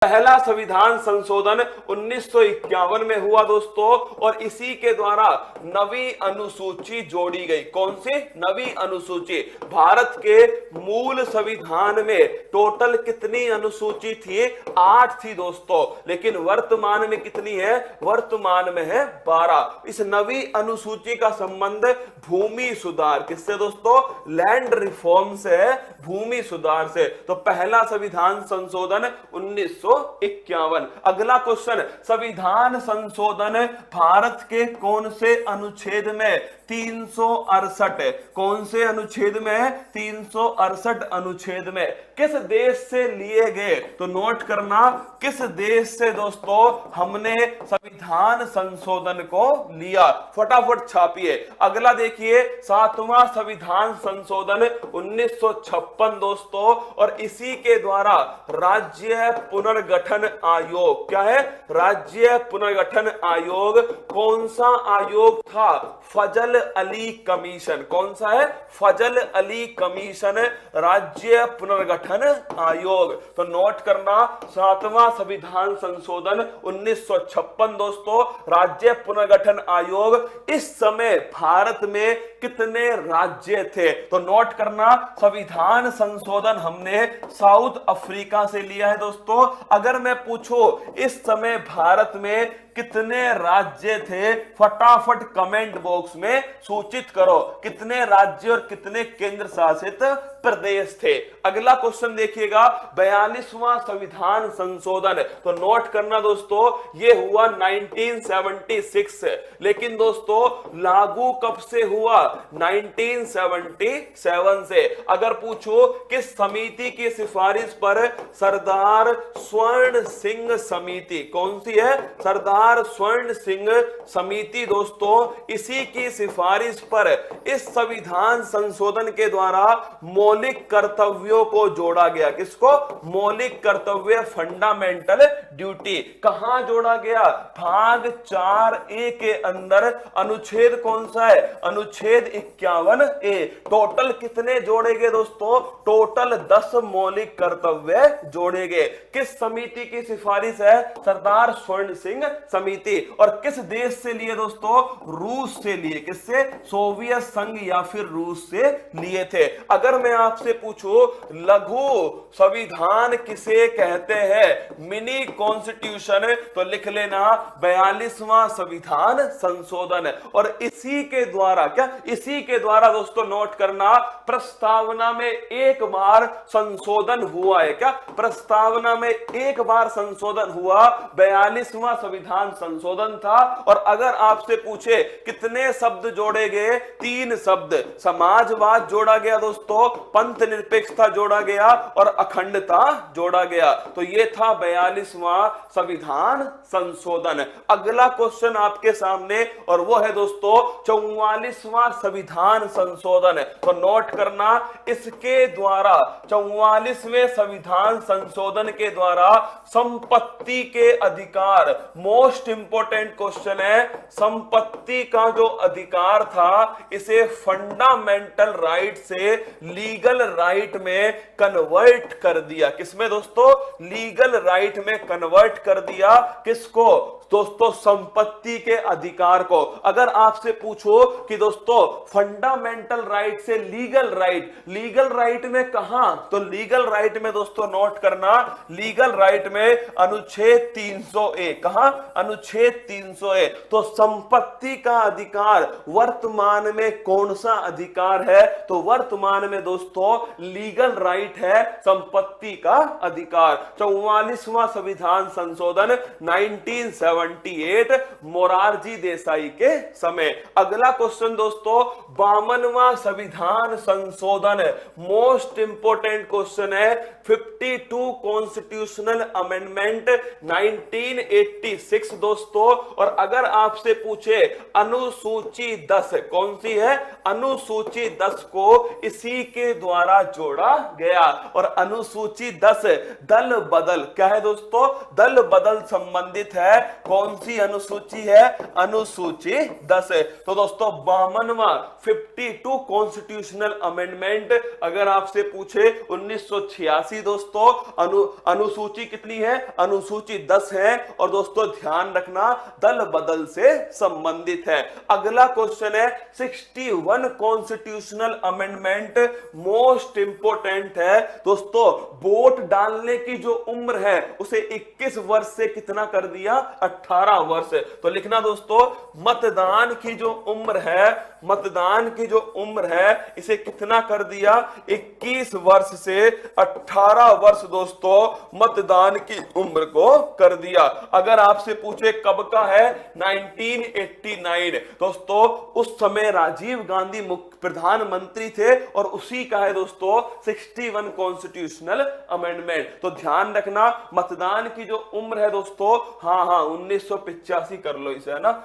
पहला संविधान संशोधन 1951 में हुआ दोस्तों, और इसी के द्वारा नवी अनुसूची जोड़ी गई। कौन सी नवी अनुसूची? भारत के मूल संविधान में टोटल कितनी अनुसूची थी? 8 थी दोस्तों, लेकिन वर्तमान में कितनी है? वर्तमान में है 12। इस नवी अनुसूची का संबंध भूमि सुधार किससे दोस्तों? लैंड रिफॉर्म से है, भूमि सुधार से। तो पहला संविधान संशोधन 1951। अगला क्वेश्चन, संविधान संशोधन भारत के कौन से अनुच्छेद में? 368। कौन से अनुच्छेद में? 368 अनुच्छेद में। किस देश से लिए गए? तो नोट करना, किस देश से दोस्तों हमने संविधान संशोधन को लिया? फटाफट छापिए। अगला देखिए, 7वां संविधान संशोधन 1956 दोस्तों, और इसी के द्वारा राज्य पुनर्गठन आयोग, क्या है? राज्य पुनर्गठन आयोग। कौन सा आयोग था? फजल अली कमीशन। कौन सा है? फजल अली कमीशन, राज्य पुनर्गठन आयोग। तो नोट करना, 7वां संविधान संशोधन 1956 दोस्तों, राज्य पुनर्गठन आयोग। इस समय भारत में कितने राज्य थे? तो नोट करना, संविधान संशोधन हमने साउथ अफ्रीका से लिया है दोस्तों। अगर मैं पूछूं इस समय भारत में कितने राज्य थे, फटाफट कमेंट बॉक्स में सूचित करो, कितने राज्य और कितने केंद्र शासित प्रदेश थे। अगला क्वेश्चन देखिएगा, 42वां संविधान संशोधन। तो नोट करना दोस्तों, ये हुआ 1976, लेकिन दोस्तों लागू कब से हुआ? 1977 से। अगर पूछो किस समिति की सिफारिश पर? सरदार स्वर्ण सिंह समिति। कौन सी है? सरदार स्वर्ण सिंह समिति दोस्तों, इसी की सिफारिश पर इस संविधान संशोधन के द्वारा मौलिक कर्तव्यों को जोड़ा गया। किसको? मौलिक कर्तव्य, फंडामेंटल ड्यूटी। कहां जोड़ा गया? भाग 4A के अंदर। अनुच्छेद कौन सा है? अनुच्छेद 51A। टोटल कितने जोड़े गए दोस्तों? टोटल 10 मौलिक कर्तव्य जोड़े गए। किस समिति की सिफारिश है? सरदार स्वर्ण सिंह समिति। और किस देश से लिए दोस्तों? रूस से लिए। किससे? सोवियत संघ या फिर रूस से लिए थे। अगर मैं आपसे पूछूं लघु संविधान किसे कहते हैं? Mini constitution. तो लिख लेना 42वां संविधान संशोधन। और इसी के द्वारा, क्या इसी के द्वारा दोस्तों नोट करना, प्रस्तावना में एक बार संशोधन हुआ है। क्या प्रस्तावना में एक बार संशोधन हुआ? 42वां संविधान संशोधन था। और अगर आपसे पूछे कितने शब्द जोड़े गए? 3 शब्द। समाजवाद जोड़ा गया दोस्तों, पंथ निरपेक्षता जोड़ा गया और अखंडता जोड़ा गया। तो ये था 42वां संविधान संशोधन। अगला क्वेश्चन आपके सामने, और वो है दोस्तों 44वां संविधान संशोधन। तो नोट करना, इसके द्वारा 44वें संविधान संशोधन के द्वारा संपत्ति के अधिकार, मोस्ट इंपोर्टेंट क्वेश्चन है, संपत्ति का जो अधिकार था इसे फंडामेंटल राइट से लीगल राइट में कन्वर्ट कर दिया। किसमें दोस्तों? लीगल राइट में कन्वर्ट कर दिया। किसको दोस्तों? संपत्ति के अधिकार को। अगर आपसे पूछो कि दोस्तों फंडामेंटल राइट से लीगल राइट, लीगल राइट में कहां? तो लीगल राइट में दोस्तों नोट करना, लीगल राइट में अनुच्छेद 300A। कहां? अनुच्छेद 300A। तो संपत्ति का अधिकार वर्तमान में कौन सा अधिकार है? तो वर्तमान में दोस्तों लीगल राइट है, संपत्ति का अधिकार। 44वां संविधान संशोधन 1978 मोरारजी देसाई के समय। अगला क्वेश्चन दोस्तों 52वां संविधान संशोधन, मोस्ट इंपोर्टेंट क्वेश्चन है। 52 कॉन्स्टिट्यूशनल अमेंडमेंट 1986 6 दोस्तों। और अगर आपसे पूछे अनुसूची 10 कौन सी है, अनुसूची 10 को इसी के द्वारा जोड़ा गया। और अनुसूची 10 दल बदल क्या है दोस्तों, दल बदल संबंधित है। कौन सी अनुसूची है, अनुसूची 10। तो दोस्तों 52वां 52 कॉन्स्टिट्यूशनल अमेंडमेंट अगर आपसे पूछे 1986 दोस्तों, अनुसूची कितनी है, अनुसूची 10 है। और दोस्तों ध्यान रखना दल बदल से संबंधित है। अगला क्वेश्चन है 61 कॉन्स्टिट्यूशनल अमेंडमेंट मोस्ट इंपोर्टेंट है दोस्तों। वोट डालने की जो उम्र है उसे 21 वर्ष से कितना कर दिया, 18 वर्ष। तो लिखना दोस्तों मतदान की जो उम्र है, मतदान की जो उम्र है इसे कितना कर दिया, 21 वर्ष से 18 वर्ष दोस्तों मतदान की उम्र को कर दिया। अगर आपसे पूछे कब का है, 1989 दोस्तों, उस समय राजीव गांधी मुख्य प्रधानमंत्री थे और उसी का है दोस्तों 61 कॉन्स्टिट्यूशनल अमेंडमेंट। तो ध्यान रखना मतदान की जो उम्र है दोस्तों, हाँ 1985 कर लो इसे, है ना,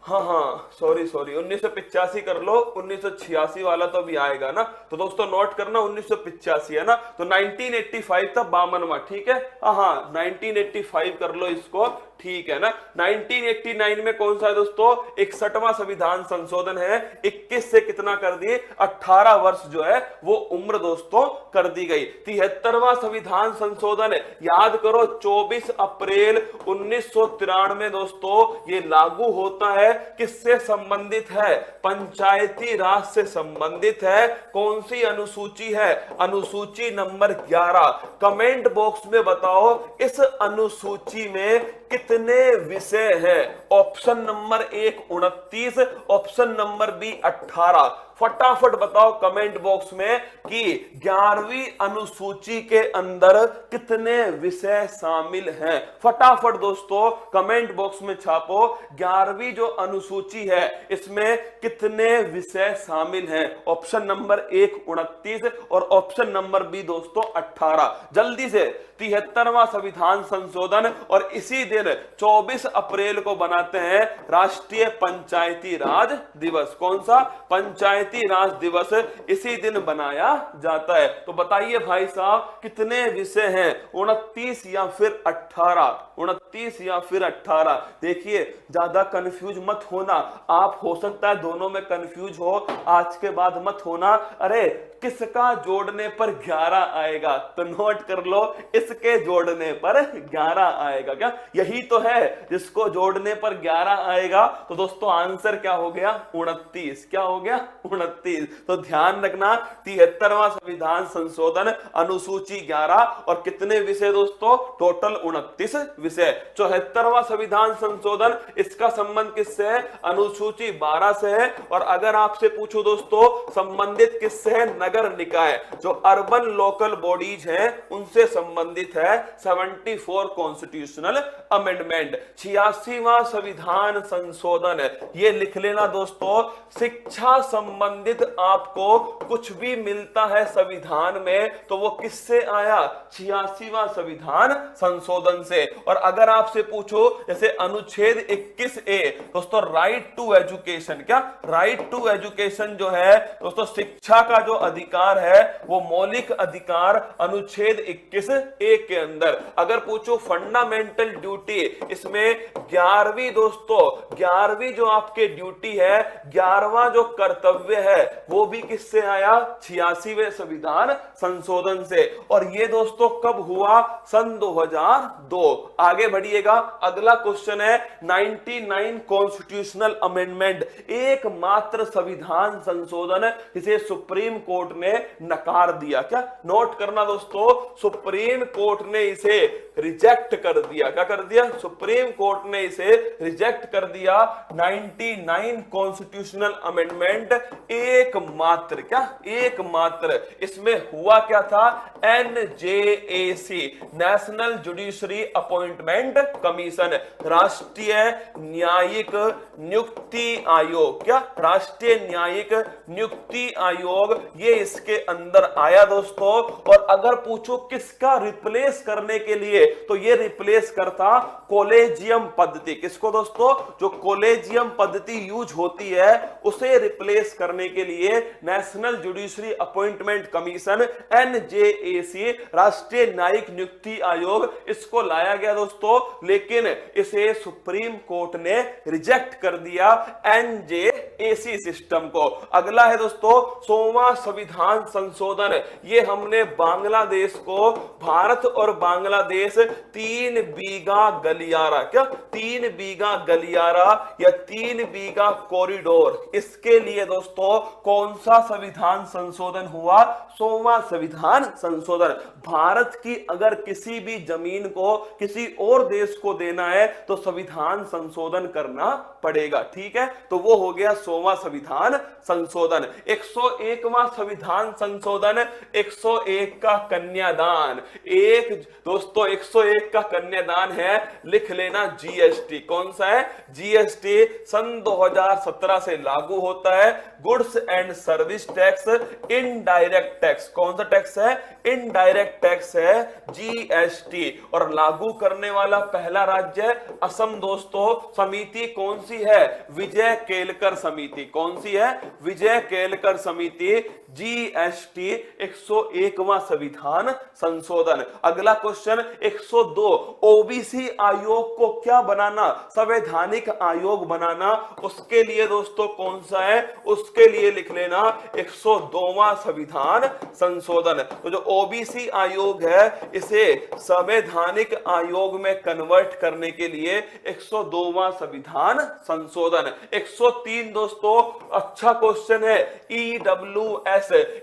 हाँ सॉरी 1985 कर लो, 1986 वाला तो अभी आएगा ना। तो दोस्तों नोट करना 1985 है ना। तो 1985 था 52वां, ठीक है, हाँ 1985 कर लो इसको, ठीक है ना। 1989 में कौन सा है दोस्तों, 61वां संविधान संशोधन है। 21 से कितना कर दिए, 18 वर्ष जो है वो उम्र दोस्तों कर दी गई। 73वां संविधान संशोधन याद करो 24 अप्रैल 1993 दोस्तों ये लागू होता है। किससे संबंधित है, पंचायती राज से संबंधित है। कौन सी अनुसूची है, अनुसूची नंबर 11। कमेंट बॉक्स में बताओ इस अनुसूची में कितने विषय हैं। Option number 1 29, option number B 18। फटाफट बताओ कमेंट बॉक्स में कि 11वीं अनुसूची के अंदर कितने विषय शामिल हैं। फटाफट दोस्तों कमेंट बॉक्स में छापो 11वीं जो अनुसूची है इसमें कितने विषय शामिल हैं। ऑप्शन नंबर 1 29 और ऑप्शन नंबर बी दोस्तों 18। जल्दी से 73वां संविधान संशोधन और इसी दिन 24 अप्रैल को बनाते हैं राष्ट्रीय पंचायती राज दिवस। कौन सा, पंचायती राज दिवस इसी दिन बनाया जाता है। तो बताइए भाई साहब कितने विषय हैं, 29 या फिर 18, 29 या फिर 18। देखिए ज्यादा कंफ्यूज मत होना, आप हो सकता है दोनों में कंफ्यूज हो, आज के बाद मत होना। अरे किसका जोड़ने पर 11 आएगा, तो नोट कर लो इसके जोड़ने पर 11 आएगा। क्या यही तो है, जिसको जोड़ने पर 11 आएगा। तो दोस्तों आंसर क्या हो गया, 29। क्या हो गया, 29। तो ध्यान रखना 73वां संविधान संशोधन अनुसूची 11 और कितने विषय दोस्तों, टोटल 29 विषय। 74वां संविधान संशोधन इसका संबंध किससे है, अनुसूची 12 से है। और अगर आपसे पूछो दोस्तों संबंधित किससे है, नगर निकाय जो अर्बन लोकल बॉडीज हैं उनसे संबंधित है। 74 कॉन्स्टिट्यूशनल अमेंडमेंट। 86वां संविधान संशोधन, ये लिख लेना दोस्तों, शिक्षा संबंधित आपको कुछ भी मिलता है संविधान में तो वो किससे आया, 86वां संविधान संशोधन से। और अगर आपसे पूछो जैसे अनुच्छेद 21A दोस्तों राइट टू एजुकेशन, क्या राइट टू एजुकेशन जो है दोस्तों शिक्षा का जो अधिकार है वो मौलिक अधिकार अनुच्छेद 21A के अंदर। अगर पूछो फंडामेंटल ड्यूटी, इसमें 11वीं दोस्तों 11वीं जो आपके ड्यूटी है, 11वां जो कर्तव्य है वो भी किससे आया, 86वें संविधान संशोधन से। और ये दोस्तों कब हुआ, सन 2002। आगे बढ़िएगा, अगला क्वेश्चन है 99 कॉन्स्टिट्यूशनल अमेंडमेंट, एकमात्र संविधान संशोधन जिसे सुप्रीम कोर्ट ने नकार दिया। क्या नोट करना दोस्तों, सुप्रीम कोर्ट ने इसे रिजेक्ट कर दिया। क्या कर दिया, सुप्रीम कोर्ट ने इसे रिजेक्ट कर दिया। 99 कॉन्स्टिट्यूशनल अमेंडमेंट एकमात्र, क्या एकमात्र। इसमें हुआ क्या था, NJAC national judiciary appointment commission, राष्ट्रीय न्यायिक नियुक्ति आयोग, क्या राष्ट्रीय न्यायिक नियुक्ति आयोग, ये इसके अंदर आया दोस्तों। और अगर पूछो किसका रिप्लेस करने के लिए लिए, तो ये रिप्लेस करता कॉलेजियम पद्धति। किसको दोस्तों? जो कॉलेजियम पद्धति यूज होती है उसे रिप्लेस करने के लिए national judiciary appointment commission NJAC, राष्ट्रीय न्यायिक नियुक्ति आयोग, इसको लाया गया दोस्तों, लेकिन इसे सुप्रीम कोर्ट ने रिजेक्ट कर दिया एनजेएसी सिस्टम को। अगला है दोस्तों 100वां संविधान संशोधन। ये हमने बांग्लादेश को, भारत और बांग्लादेश 3 बीघा गलियारा, क्या 3 बीघा गलियारा या 3 बीघा कॉरिडोर, इसके लिए दोस्तों कौन सा संविधान संशोधन हुआ? 100वां संविधान संशोधन। भारत की अगर किसी भी जमीन को किसी और देश को देना है तो संविधान संशोधन करना पड़ेगा, ठीक है। तो वो हो गया 100वां संविधान संशोधन। 101वां संविधान संशोधन, 101 का कन्यादान। एक दोस्तों 101 का कन्यादान है, लिख लेना जीएसटी। कौन सा है? जीएसटी सन 2017 से लागू होता है। Goods and service tax, indirect tax. कौन सा टैक्स है? इनडायरेक्ट टैक्स है जीएसटी। और लागू करने वाला पहला राज्य है असम दोस्तों। समिति कौन सी है? विजय केलकर समिति। कौन सी है? विजय केलकर समिति। जीएसटी 101वां संविधान संशोधन। अगला क्वेश्चन 102, ओबीसी आयोग को क्या बनाना? संवैधानिक आयोग बनाना। उसके लिए दोस्तों कौन सा है? उसके लिए लिख लेना 102वां संविधान संशोधन। तो जो ओबीसी आयोग है इसे संवैधानिक आयोग में कन्वर्ट करने के लिए 102वां संविधान संशोधन। 103 दोस्तों अच्छा क्वेश्चन है, ईडब्ल्यूएस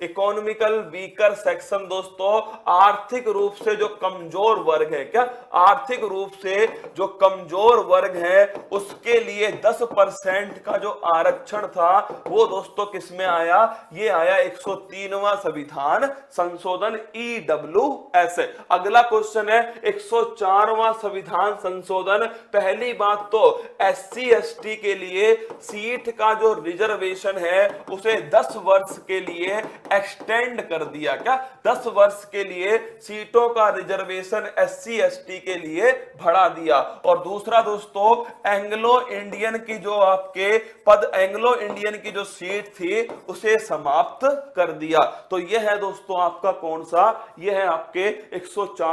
इकोनॉमिकल वीकर सेक्शन। दोस्तों आर्थिक रूप से जो कमजोर वर्ग है, क्या आर्थिक रूप से जो कमजोर वर्ग है उसके लिए 10% का जो आरक्षण था वो दोस्तों किसमें आया? ये आया 103वां संविधान संशोधन, ईडब्ल्यूएस। अगला क्वेश्चन है 104वां संविधान संशोधन। पहली बात तो एससी एसटी के लिए सीट का जो रिजर्वेशन है उसे 10 वर्ष के लिए एक्सटेंड कर दिया। क्या 10 वर्ष के लिए सीटों का रिजर्वेशन एससी एसटी के लिए बढ़ा दिया। और दूसरा दोस्तों एंग्लो इंडियन की जो आपके पद, एंग्लो इंडियन की जो सीट थी उसे समाप्त कर दिया। तो यह है दोस्तों आपका कौन सा? यह है आपके 104